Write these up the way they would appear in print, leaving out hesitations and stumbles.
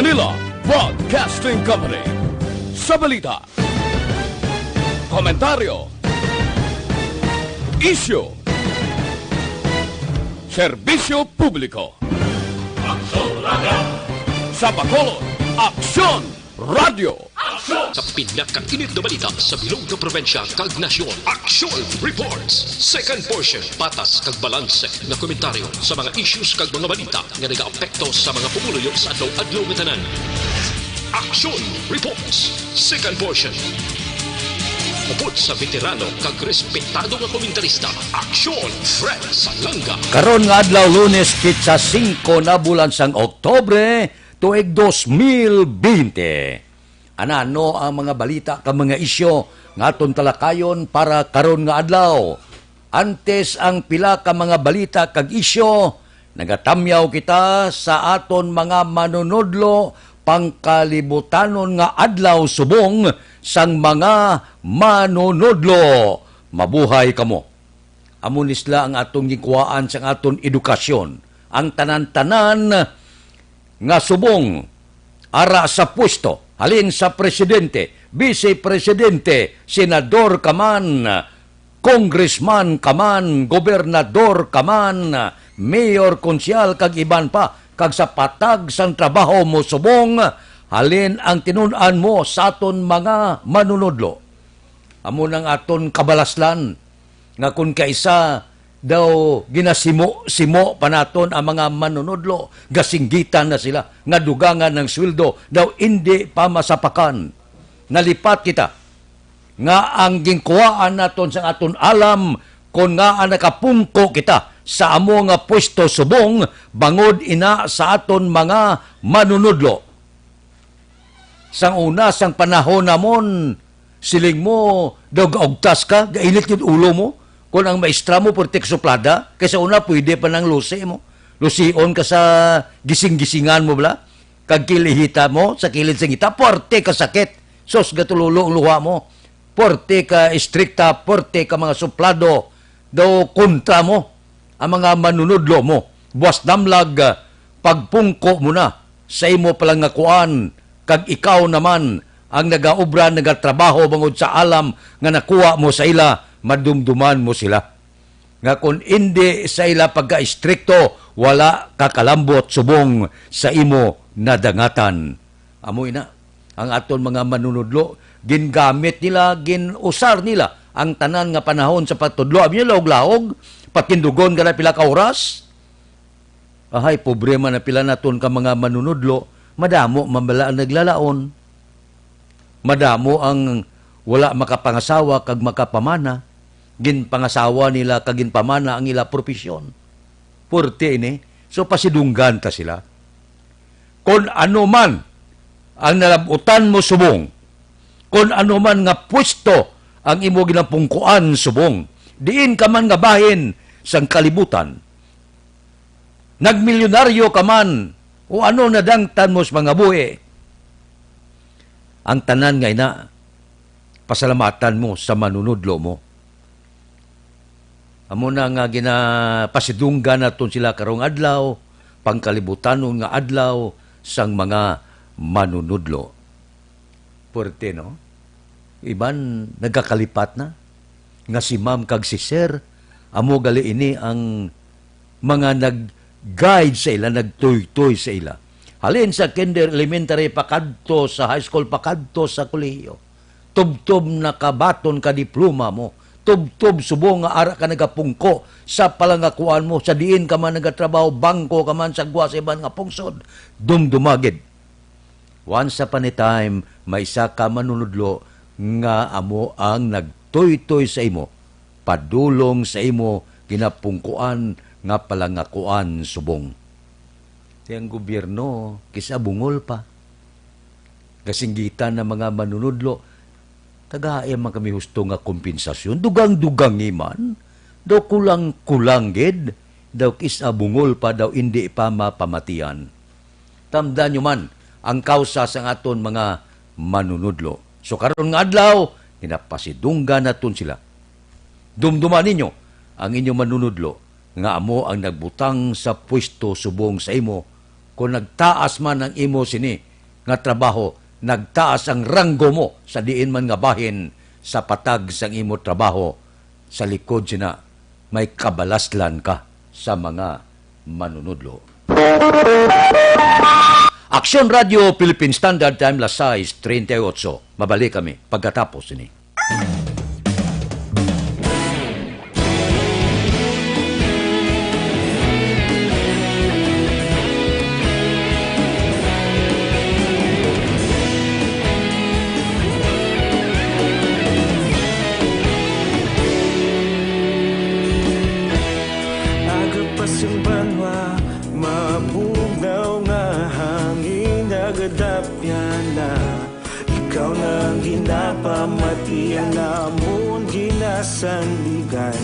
Manila Broadcasting Company. Sa balita, komentaryo, isyu, serbisyo publiko. Aksyon Radio! Sa Bacolod, Aksyon Radio! Sa pinakainit na balita sa bilog na probinsya kag nasyon, Aksyon Reports. Second portion, patas kag balanse na komentaryo sa mga issues kag mga balita nga nagaapekto sa mga pumuluyo sa adlaw-adlaw nga tanan. Aksyon Reports. Second portion. Upod sa veterano kag respetado nga komentarista, Aksyon Fred Salanga. Karon nga adlaw Lunes kitsa 5 na bulan sang Oktobre tuig 2020. Ano ang mga balita ka mga isyo nga aton talakayon para karon nga adlaw. Antes ang pila ka mga balita kag isyo, nagatamyaw kita sa aton mga manunodlo pangkalibutanon nga adlaw subong sang mga manunodlo. Mabuhay kamo. Amo nisla ang atong gikuhaan sang aton edukasyon. Ang tanan-tanan nga subong ara sa pwesto. Halin sa presidente, vice-presidente, senador kaman, congressman kaman, gobernador kaman, mayor, konsyal, kag iban pa, kag sa patag sang trabaho mo subong, halin ang tinunan mo sa aton mga manunodlo. Amo nang aton kabalaslan, nga kung kaisa daw ginasimo-simo pa naton ang mga manunodlo, gasinggitan na sila, nga dugangan ng sweldo, daw hindi pa masapakan. Nalipat kita, nga ang gingkuhaan naton sa aton alam, kung nga nakapungko kita sa amo nga pwesto subong, bangod ina sa aton mga manunodlo. Sang una, sang panahon namon, siling mo, daw gaugtas ka, gainit yung ulo mo, kung ang maestra mo portek suplada, kaysa una pwede pa ng lusi mo. Lusion ka sa gising-gisingan mo bala, kag kilihita mo sa kilid sa ngita, porte ka sakit. Sos gatululo ang luha mo. Porte ka estrikta, porte ka mga suplado, daw kontra mo, ang mga manunodlo mo. Buwas damlag, pagpungko mo na, sa imo palang ngakuan, kag ikaw naman, ang nagaubra, nagatrabaho, bangod sa alam, nga nakuha mo sa ila, madumduman mo sila. Nga kung hindi sa ila pagka-istrikto, wala kakalambot subong sa imo nadangatan. Amoy na, ang aton mga manunodlo, gingamit nila, ginusar nila ang tanan nga panahon sa patudlo. Abi nila laog-laog, patindugon ka na pila ka oras. Ahay, problema na pila naton ka mga manunodlo, madamo mambala ang naglalaon. Madamo ang wala makapangasawa kag makapamana. Ginpangasawa nila kag ginpamana ang ila profesyon. Purti ini. So pasidunggan ta sila. Kung ano man ang nalabutan mo subong, kung ano man nga pwesto ang imo ginapungkuan subong, diin ka man nga bahin sang kalibutan. Nagmilyonaryo ka man, o ano nadangtan mo sa mga buhi. Ang tanan nga ina, pasalamatan mo sa manunodlo mo. Amo na nga ginapasidunggan naton sila karong adlaw, pangkalibutanon nga adlaw sang mga manunodlo. Puerte, no? Iban nagkakalipat na. Nga si ma'am kag si sir, amo gali ini ang mga nag-guide sa ila, nagtuy-tuy sa ila. Halin sa kinder, elementary, pakadto sa high school, pakadto sa kolehiyo. Tub-tub na kabaton ka diploma mo. Tub-tub subong nga ara ka nagapungko sa palangakuan mo, sa diin ka man nagatrabaho, bangko ka man sa guwasiban nga pungsod, dumdumagid. Once upon a time, may isa ka manunodlo nga amo ang nagtoy-toy sa imo, padulong sa imo, ginapungkuan nga palangakuan subong. Ang gobyerno, kisa bungol pa. Kasinggitan ng mga manunodlo, tagaaya man kami husto nga kompensasyon, dugang-dugang iman, daw kulang-kulang gid, daw kisa bungol pa, daw hindi pa mapamatian. Tamdan nyo man, ang kausa sa aton mga manunodlo. So karon nga adlaw, hinapasidunggan naton sila. Dumduman ninyo ang inyong manunodlo, nga amo ang nagbutang sa pwesto subong sa imo, kung nagtaas man ang imo sini, nga trabaho, nagtaas ang ranggo mo sa diin man nga bahin sa patag sang imo trabaho. Sa likod sina, may kabalaslan ka sa mga manunudlo. Aksyon Radio Philippine Standard Time, las 6:38. Mabalik kami pagkatapos ini. Ikaw nang ginapamatian namon ginasandigan.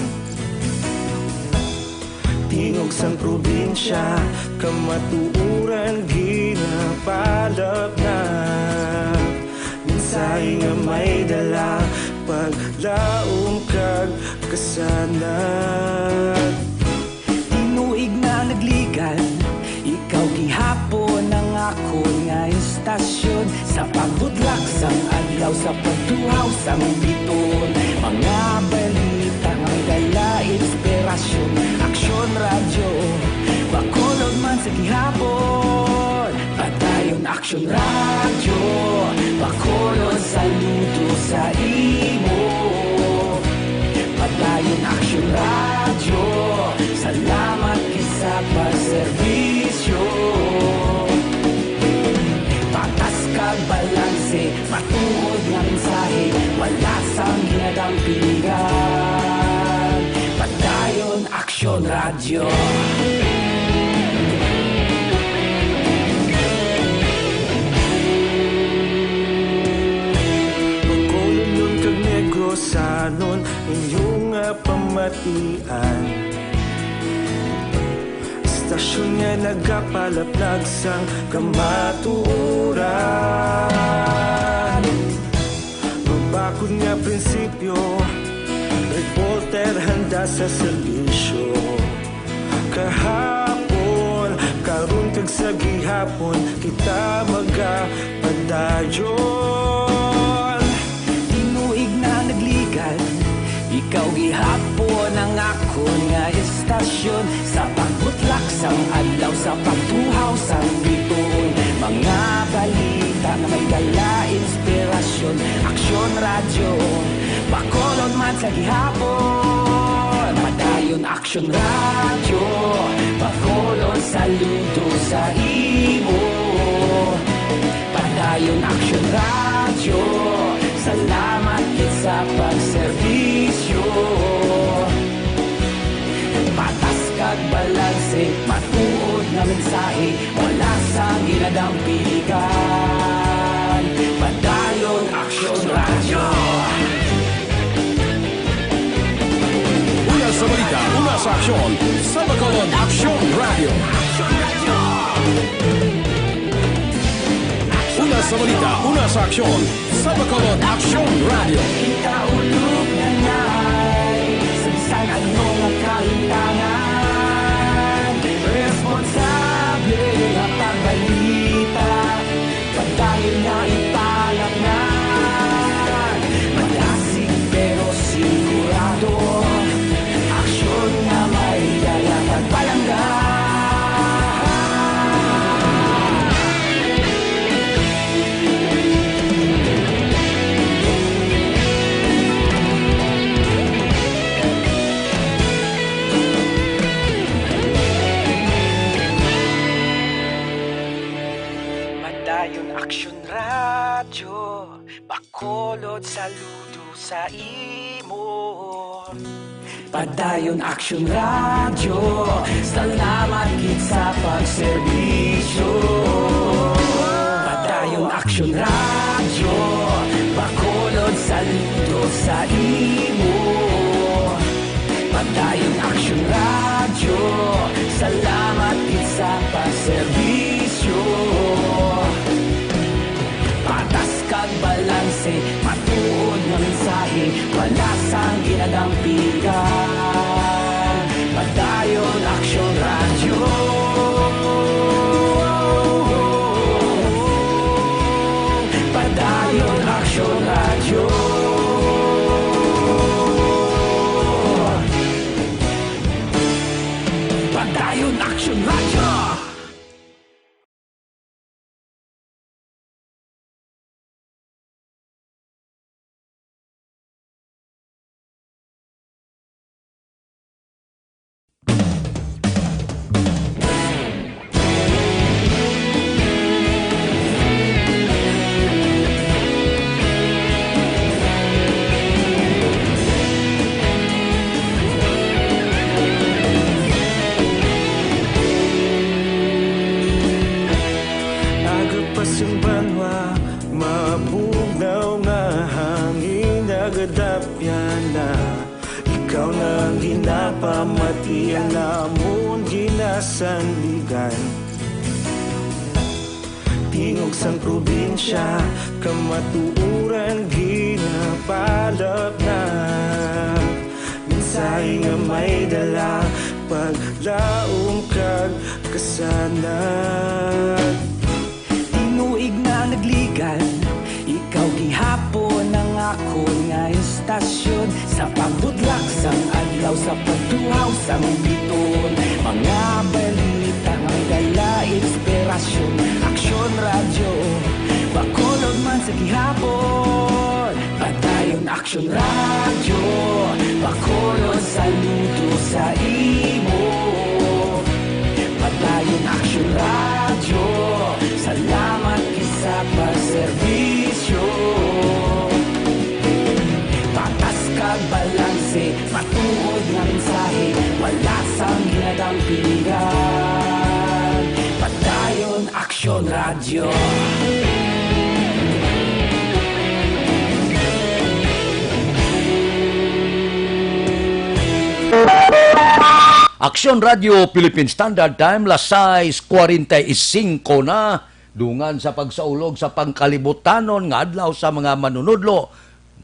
Tingog sang probinsya, kamatuuran ginapalap na. Minsay nga may dala, paglaong kag kasanat. Tinuig na nagligan, ikaw gihapon ang ako nga istasyon. Sa pagbutlak sang adlaw, sa pagtuhaw sang biton. Mga balita nga dala inspirasyon. Aksyon radyo, bakulog man sa gihapon. Padayon Aksyon radyo, bakulog saludo sa imo. Padayon Aksyon radyo, salamat kisa pagserbisyo. Patas kag balanse, matuod nga mensahe, wala sang ginadampingan. Padayon Aksyon radyo. Pagkulong kag negosanon, inyong pamatian. Istasyon nga nagapalaplag sang kamatuuran. Mabakod nga prinsipyo, reporter handa sa serbisyo. Kahapon, karon kag sa gihapon, kita magapadayon. Tinuig na nagligan, ikaw gihapon ang ako nga istasyon. Sa pagbutlak sang adlaw, sa pagtuhaw sang biton. Mga balita na may dala inspirasyon. Aksyon radyo, bakolod man sa gihapon. Padayon Aksyon radyo, bakolod saludo sa imo. Padayon Aksyon radyo, salamat sa pagserbisyo. Patas kag balanse, matuod na mensahe, wala sang ginadampingan. Padayon Aksyon radyo. Una sa balita, una sa aksyon, sa bakulod Aksyon Radio. Una sa balita, una sa aksyon, sa bakulod Aksyon Radio. Kita ulog na na'y sabisan anong kalintangan. Responsable na pagbalita, pagdahil na ipalap na. Malasig pero sigurado, aksyon na may dala pagpalangga. Padayon Aksyon radyo, bakolod saludo sa imo. Padayon Aksyon radyo, salamat gid sa pagserbisyo. Padayon Aksyon radyo, bakolod saludo sa imo. Padayon Aksyon radyo, salamat gid sa pagserbisyo. Patas kag balanse, matuod nga mensahe, wala sang ginadampingan. Padayon Aksyon radyo. ang ginapamati ang namon ginasandigan. Tingog sang probinsya, kamatuuran ginapalap na. Minsay nga may dala, paglaom kag kasanag. Tinuig na nagligan, ikaw gihapon ang ako nga istasyon. Sa pagbudlak sang adlaw, sa pagtuhaw sang biton, mga balita may dala inspirasyon. Aksyon radyo, bakolod man sa gihapon. Padayon Aksyon radyo, bakolod saludo sa imo. Padayon Aksyon radyo, salamat kisa pagserbisyo. Patas kag balanse, matuod nga mensahe, wala sang ginadampingan. Padayon Aksyon radyo. Aksyon Radio Philippine Standard Time, las 6:45 na, dungan sa pagsaulog sa pangkalibutanon nga adlaw sa mga manunudlo.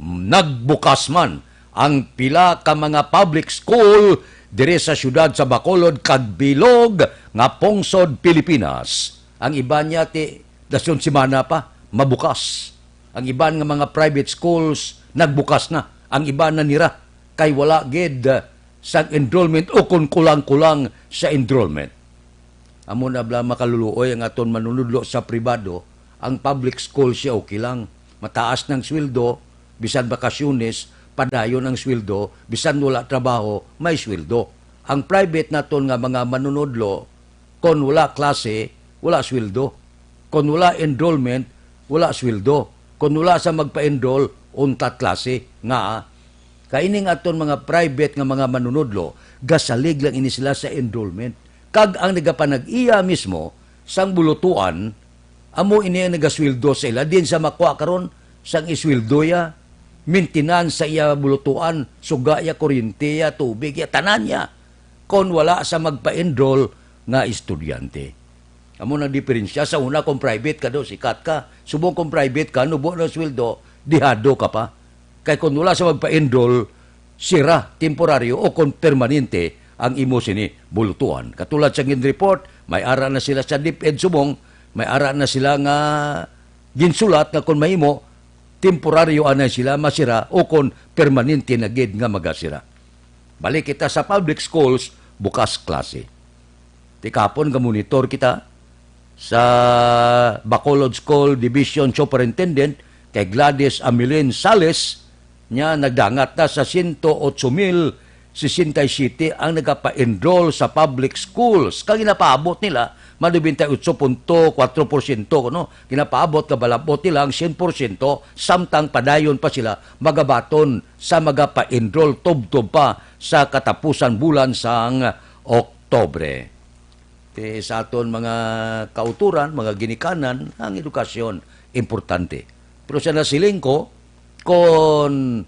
Nagbukas man ang pila ka mga public school dire sa syudad sa Bacolod kag Bilog nga pungsod Pilipinas. Ang iba niya ti dasyon semana pa mabukas. Ang iban nga mga private schools nagbukas na. Ang iba na nira kay wala gid sa enrollment o kung kulang-kulang sa enrollment. Amo na bla makaluluoy ang aton manunudlo sa pribado, ang public school siya okay lang. Mataas ng sweldo, bisan bakasyones, padayon ang sweldo, bisan wala trabaho, may sweldo. Ang private naton nga mga manunudlo, kung wala klase, wala sweldo. Kung wala enrollment, wala sweldo. Kung wala sa magpa-enroll, untat klase nga. Kaining aton mga private nga mga manunudlo, gasalig lang ini sila sa enrollment. Kag ang nagapanag-iya mismo, sang bulutuan, amo ini ang nagasweldo sa ila, din sa makwa karon sang isweldo ya, maintenance sa iya bulutuan, suga ya, kuryente ya, tubig ya, tanan ya. Kung wala sa magpa-enroll nga estudyante. Amo na diferensya sa una kung private ka do, sikat ka. Subong kung private ka, nubo na sweldo, dihado ka pa. Kaya kung wala sa magpa-enroll, sira, temporaryo o kung permanente ang imo sini bulutuan. Katulad sa report, may ara na sila sa DepEd subong, may ara na sila nga ginsulat nga kung mahimo, temporaryo anay sila masira o kung permanente na gid nga magasira. Balik kita sa public schools, bukas klase. Tikapon nga monitor kita sa Bacolod School Division Superintendent kay Gladys Amelin Sales, nya nagdangat na sa 108,067 ang nagapa-enroll sa public schools. Kag ginapaabot nila, madu 28.4%, no? Ginapaabot ka balabot nila ang 100%, samtang padayon pa sila magabaton sa magapa-enroll tubtob pa sa katapusan bulan sang Oktobre. Sa aton mga kauturan, mga ginikanan, ang edukasyon, importante. Pero sa nasiling ko, kung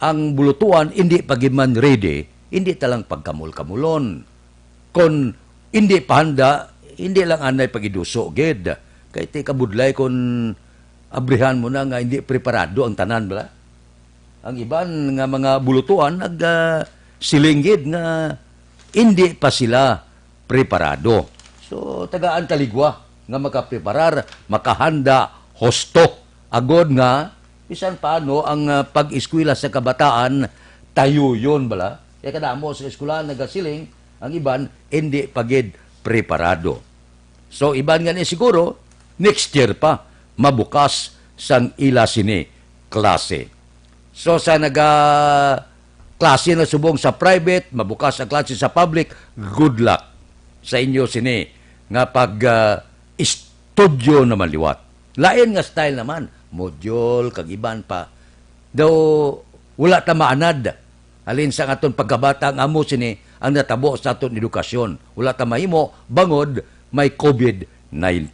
ang bulutuan hindi pagiman ready, hindi talang pagkamul-kamulon. Kung hindi pahanda, hindi lang anay pagiduso, ged. Kaya ti kabudlay kung abrihan mo na nga hindi preparado ang tanan, bala. Ang iban nga mga bulutuan, nagsilinggid nga hindi pa sila preparado. So, tagaan taligwa nga makapreparar, makahanda, hosto, agod nga, bisan paano ang pag-eskwela sa kabataan, tayo yun bala. Kaya kadamo sa eskwela nagasiling, ang iban hindi pagid preparado. So iban nga ni siguro, next year pa, mabukas sang ila sini klase. So sa klase na subong sa private, mabukas ang klase sa public, good luck sa inyo sini nga pag-estudyo naman liwat. Lain nga style naman, module, kag-iban pa. Daw, wala ta maanad. Halin sa aton pagkabata, ang amo sini, ang natabo sa aton edukasyon. Wala ta mahimo, bangod, may COVID-19.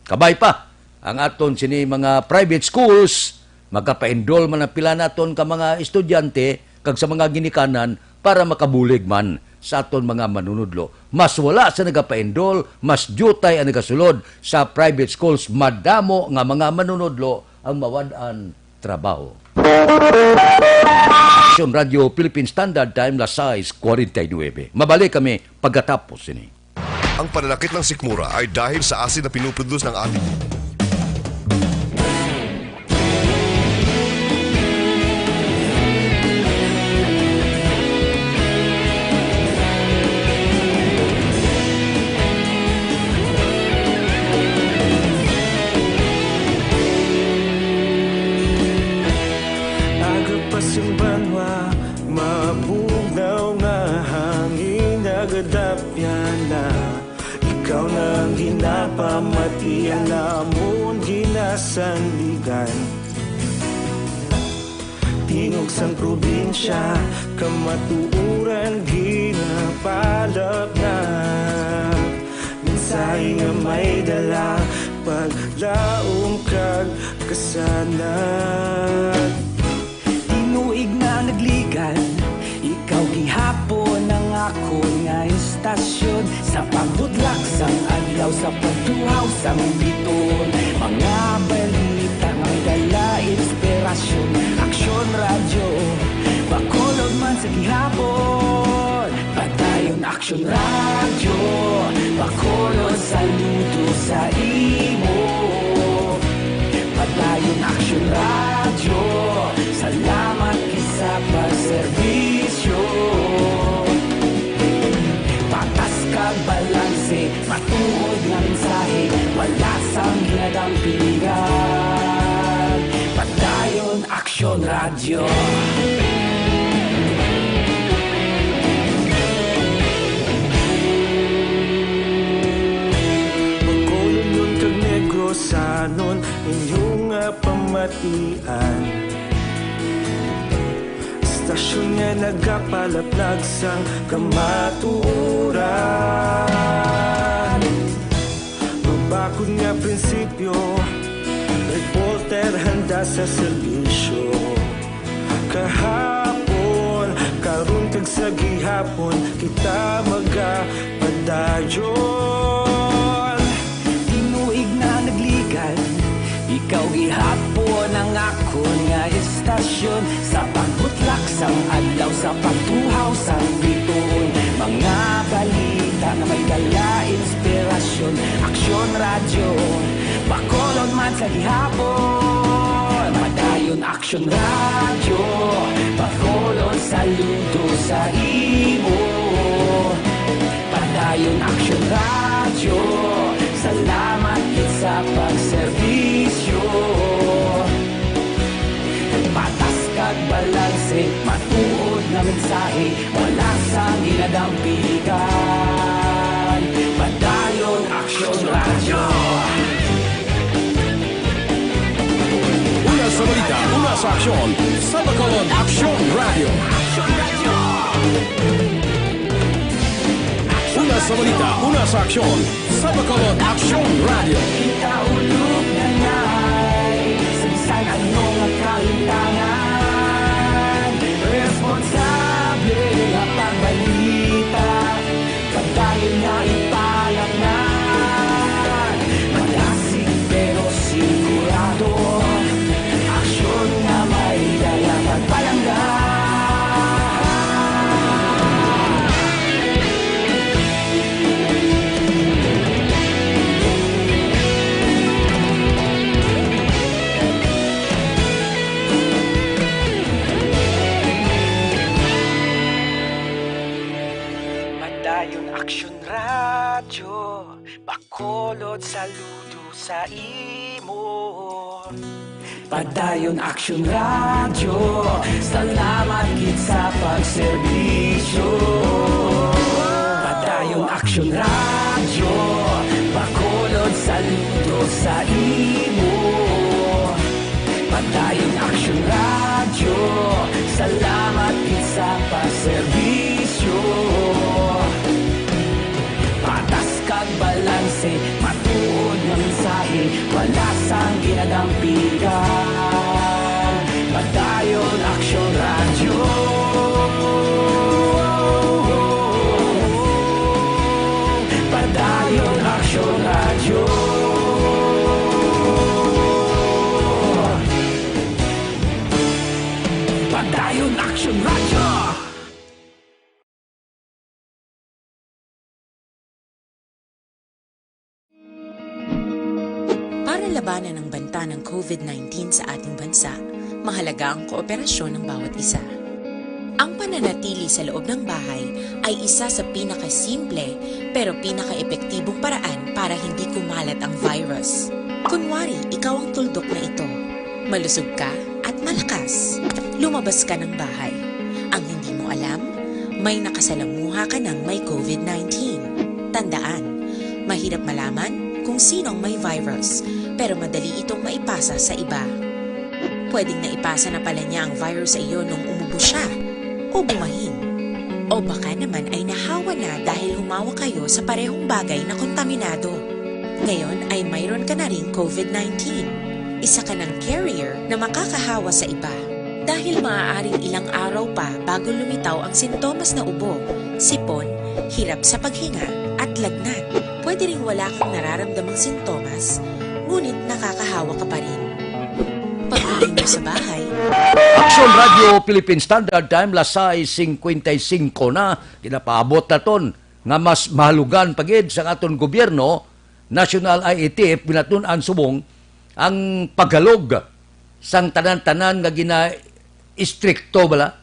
Kabay pa, ang aton sini mga private schools, magkapa-enroll man ang pila naton ka mga estudyante, kag sa mga ginikanan, para makabulig man sa aton mga manunudlo. Mas wala sa nagapaendol, mas jutay ang nagasulod sa private schools, madamo nga mga manunudlo ang mawad-an trabaho. Aksyon Radio Philippine Standard Time, las 6:49. Mabalik kami pagkatapos ini. Ang pananakit ng sikmura ay dahil sa asin na pinuproduce ng ating Pasimbanwa, mabugnaw nga hangin nagadapyan na ikaw nang ginapamatian namon ginasandigan. Tingog sang probinsya, kamatuuran ginapalap na minsay nga may dala paglaom kag kasanad. Tinuig na nagligan, ikaw gihapon ang ako nga istasyon. Sa pagbutlak sang adlaw, sa pagtuhaw sang biton, mga balita nga may dala inspirasyon. Aksyon radyo, bakolod man sa gihapon. Padayon aksyon radyo, bakolod saludo sa imo. Padayon aksyon radyo, salamat kisa pagserbisyo. Patas kag balanse, matuod nga mensahe, wala sang ginadampingan. Padayon aksyon radyo. Magkulong nun kag negrosanon inyong pamatian. Stasyon nga nagapalaplag sang kamaturan. Magbakod nga prinsipyo, reporter handa sa serbisyo. Kahapon, karon kag sa gihapon, kita magapadayon. Tinuig na nagligan, ikaw gihapon ang ako nga istasyon. Sa pagbutlak sang adlaw, sa pagtuhaw sang biton, mga balita na may dala inspirasyon. Aksyon radyo, bakolod man sa gihapon. Padayon aksyon radyo, bakolod saludo sa imo. Padayon aksyon radyo, salamat kit sa pagserbisyo. Patas kag balanse, matuod nga mensahe, wala sang ginadampigan. Padayon aksyon radyo. Una sa balita, una sa aksyon, sa Bacolod Aksyon Radio. Una sa balita, una sa aksyon, sa Bacolod Aksyon Radio. Kita ulog na ngay, sa anong kalintangan. Responsable nga pagbalita, pagdayon na ipalaknan. Malasig pero sigurado, aksyon nga may dala magpalanggan. Padayon aksyon radyo, bakolod saludo sa imo. Padayon aksyon radyo, salamat kit sa pagserbisyo. Padayon aksyon radyo, bakolod saludo sa imo. Padayon aksyon radyo, salamat kit sa pagserbisyo. Patas kag balanse, matuod nga mensahe, wala sang ginadampigan. Padayon aksyon radyo. labanan ang banta ng COVID-19 sa ating bansa, mahalaga ang kooperasyon ng bawat isa. Ang pananatili sa loob ng bahay ay isa sa pinakasimple pero pinaka-epektibong paraan para hindi kumalat ang virus. Kunwari, ikaw ang tuldok na ito. Malusog ka at malakas. Lumabas ka ng bahay. Ang hindi mo alam, may nakasalamuha ka ng may COVID-19. Tandaan, mahirap malaman kung sinong may virus, pero madali itong maipasa sa iba. Pwedeng naipasa na pala niya ang virus sa iyo nung umubo siya, o bumahin. O baka naman ay nahawa na dahil humawa kayo sa parehong bagay na kontaminado. Ngayon ay mayroon ka na ring COVID-19. Isa ka ng carrier na makakahawa sa iba. Dahil maaaring ilang araw pa bago lumitaw ang sintomas na ubo, sipon, hirap sa paghinga at lagnat. Pwede ring wala kang nararamdamang sintomas, ngunit nakakahawa ka pa rin. Pag-uwi mo sa bahay, Aksyon Radio Philippine Standard Time, lasay 55 na, kinapaabot na ton, nga mas mahalugan pagid sa aton gobyerno, National IETF, binatunan subong, ang paghalog sang tanan-tanan nga gina-istrikto bala,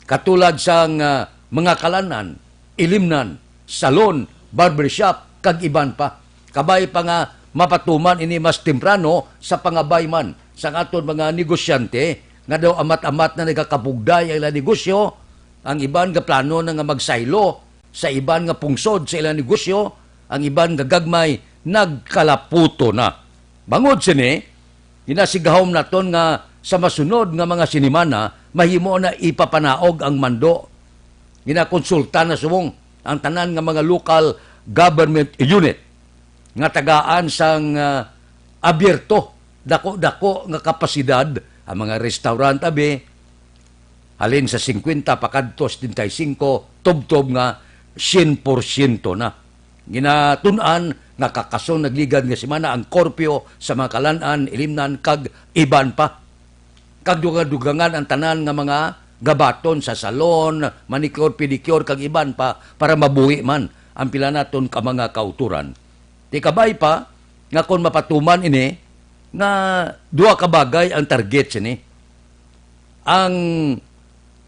katulad sang mga kalanan, ilimnan, salon, barbershop, kag iban pa. Kabay pa nga mapatuman ini mas temprano sa pangabay man sa aton mga negosyante nga daw amat-amat na nagakabugday ang ilang negosyo, ang iban nga plano na nga magsaylo, sa iban nga pungsod sa ilang negosyo, ang iban nga gagmay nagkalaputo na. Bangod sini, ginasigahom naton nga sa masunod nga mga sinimana, mahimo na ipapanaog ang mando. Ginakonsulta na subong ang tanan nga mga local government unit nga tagaan sang abierto, dako-dako nga kapasidad, ang mga restaurant abi, halin sa 50 pakadto 75, tubtob nga 100% na. Ginatunan nga kakasong nagligad nga semana ang korpyo sa mga kalanan, ilimnan, kag iban pa. Kag dugangan ang tanan nga mga gabaton sa salon, manicure, pedicure, kag iban pa para mabuhi man ang pila naton ka mga kauturan. Di kabay pa nga kung mapatuman ini nga duha ka bagay ang target sini. Ang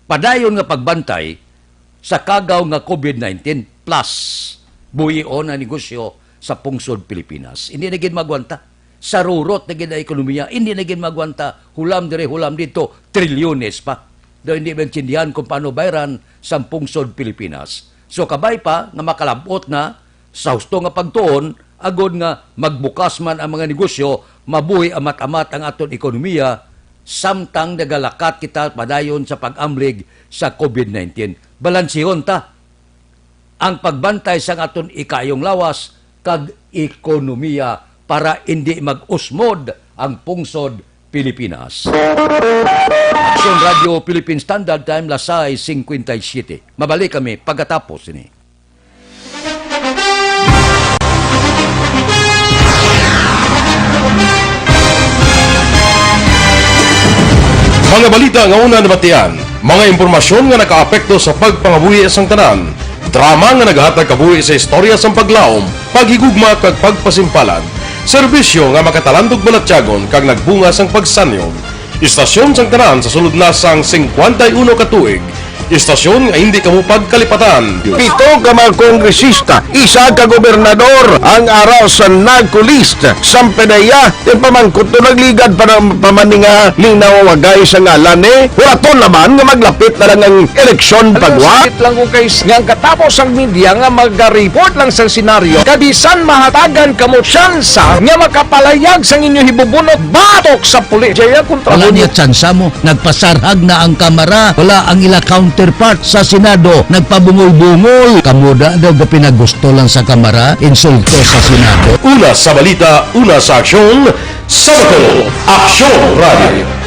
padayon nga pagbantay sa kagaw nga COVID-19 plus buhion na negosyo sa pungsod Pilipinas. Hindi na gid magwanta. Sa rurot na gid ang ekonomiya, hindi na gid magwanta. Hulam dire, hulam dito, trilyones pa. Daw hindi maintindihan kung paano bayaran sa pungsod Pilipinas. So kabay pa nga makalabot na sa husto nga pagtuon, agod nga magbukas man ang mga negosyo, mabuhi amat-amat ang aton ekonomiya, samtang nagalakat kita padayon sa pag-amlig sa COVID-19. Balansihon ta ang pagbantay sa aton ikayong lawas kag ekonomiya para hindi mag-usmod ang pungsod Pilipinas. Aksyon Radio Philippine Standard Time, lasay 57. Mabalik kami pagkatapos ini. Mga balita nga una nabatian, mga impormasyon nga nakaapekto sa pagpangabuhi sang tanan, drama nga naghatag kabuhi sa istorya sang paglaom, paghigugma kag pagpasimpalan, serbisyo nga makatalandog balatyagon kag nagbunga sang pagsanyog, istasyon sang tanan sa sulod na sang 51 ka tuig, istasyon nga hindi kamo pagkalipatan. 7 ka mga kongresista, 1 ka gobernador ang araw sa nagkulist sa pedaya yung pamangkot to nagligad para pamaninga linaw wagay sa ngalan huraton naman nga maglapit na lang ang eleksyon pagwa. Sakit lang ko guys nga katapos ang media nga mag-report lang sa senaryo kabisan mahatagan kamo tsansa nga makapalayag sa inyo hibubunot batok sa pulis. Jaya kontra Wala niya tsansa mo, nagpasarhag na ang kamara, wala ang ila counterpart sa Senado, nagpabungol-bungol. Kamuda daw ga pinagusto lang sa kamara, insulto sa Senado. Una sa balita, una sa aksyon, Sabado, Aksyon Radio.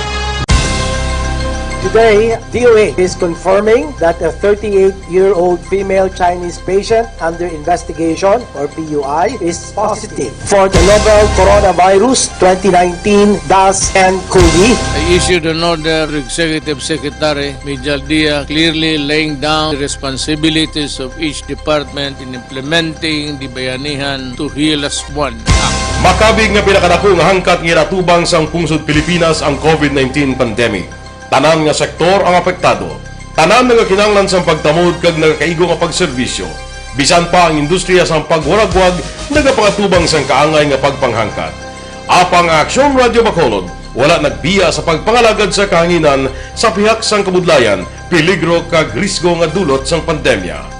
Today, DOA is confirming that a 38-year-old female Chinese patient under investigation, or PUI, is positive for the novel coronavirus 2019-10-CoV. I issued an order to Executive Secretary Mijal Dia clearly laying down the responsibilities of each department in implementing the Bayanihan to Heal as One Act. Makabig nga pinakadako nga hangkat nga natubang sang pungsod Pilipinas ang COVID-19 pandemic. Tanan nga sektor ang apektado. Tanan nga kinahanglan sang pagtamod kag nagakaigo nga pagserbisyo. Bisan pa ang industriya sang pagwaragwag nagapangatubang sang kaangay nga pagpanghangkat. Apang Aksyon Radio Bacolod wala nagbiya sa pagpangalagad sa kahanginan sa pihak sang kabudlayan, peligro kag risgo nga dulot sang pandemya.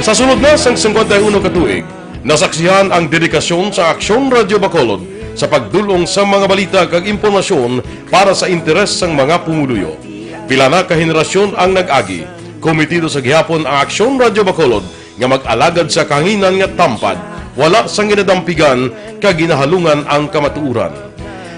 Sa sunod na sang 51 katuig, nasaksihan ang dedikasyon sa Aksyon Radio Bacolod sa pagdulong sa mga balita kag impormasyon para sa interes sang mga pumuluyo. Pila na ka henerasyon ang nag-agi, komitido sa gihapon ang Aksyon Radio Bacolod nga mag-alagad sa kahanginan nga tampad, wala sang ginadampigan kag ginahalungan ang kamatuuran.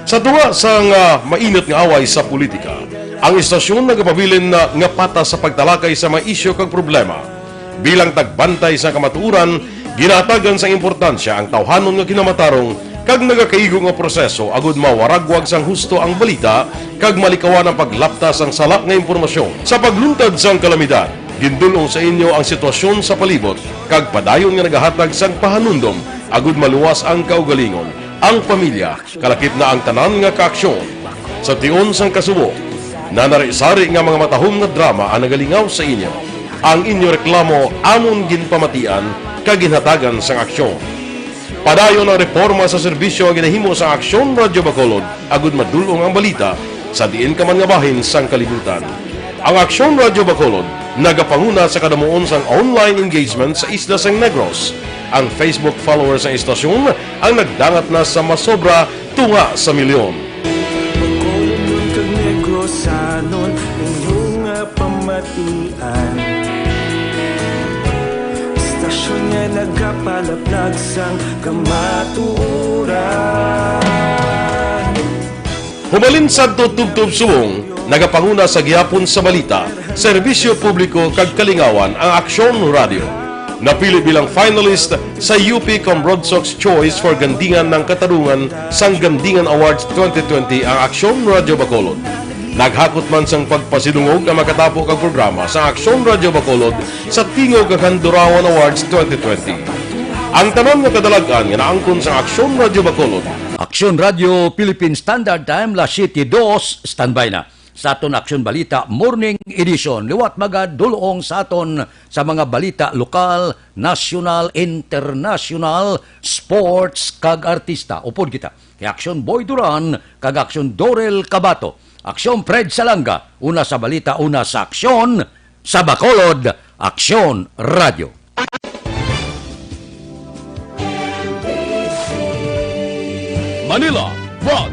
Sa tunga sang mainit nga away sa politika, ang istasyon nagapabilin na nga patas sa pagtalakay sa mga isyu kag problema. Bilang tagbantay sa kamatuuran, ginatagan sa importansya ang tawhanon nga kinamatarong kag nagakaigo nga proseso agud mawaragwag sang husto ang balita kag malikawan ang paglaptas ang salak nga impormasyon. Sa pagluntad sang kalamidad, gindulong sa inyo ang sitwasyon sa palibot kag padayon nga nagahatag sang pahanundom agud maluwas ang kaugalingon, ang pamilya, kalakip na ang tanan nga kaaksyon. Sa tion sang kasubo, nanari-sari nga mga matahom nga drama ang nagalingaw sa inyo. Ang inyo reklamo amon ginpamatian kag ginhatagan sang aksyon. Padayon ang reforma sa serbisyo ang ginahimo sa Aksyon Radio Bacolod agud madulong ang balita sa diin ka man nga bahin sang kalibutan. Ang Aksyon Radio Bacolod nagapanguna sa kadamuon sang online engagement sa isla sang Negros. Ang Facebook followers sa istasyon ang nagdangat na sa masobra tunga sa milyon. Bacolod kag Negros sanon inyong pamatian. Stasyon nga nagapalaplag sang kamatuuran. Humalin sa tutubtub suwong, nagapanguna sa gihapon sa balita, serbisyo publiko kag kalingawan ang Aksyon Radio. Napili bilang finalist sa UP Red Sox Choice for Gandingan ng Katarungan sang Gandingan Awards 2020 ang Aksyon Radio Bacolod. Naghakot man sang pagpasidungog ang makatapo kag programa sa Aksyon Radio Bacolod sa Tingog kag Handurawan Awards 2020. Ang tanan nga kadalagan nga naangkon sa Aksyon Radio Bacolod. Aksyon Radio Philippine Standard Time, La City 2, standby na. Sa aton Aksyon Balita Morning Edition, liwat magad dulong sa aton sa mga balita lokal, national, international, sports kag artista. Upod kita, kay Aksyon Boy Duran kag Aksyon Dorel Cabato. Aksyon Fred Salanga, una sa balita, una sa aksyon, sa Bacolod, Aksyon Radio. Manila, Rock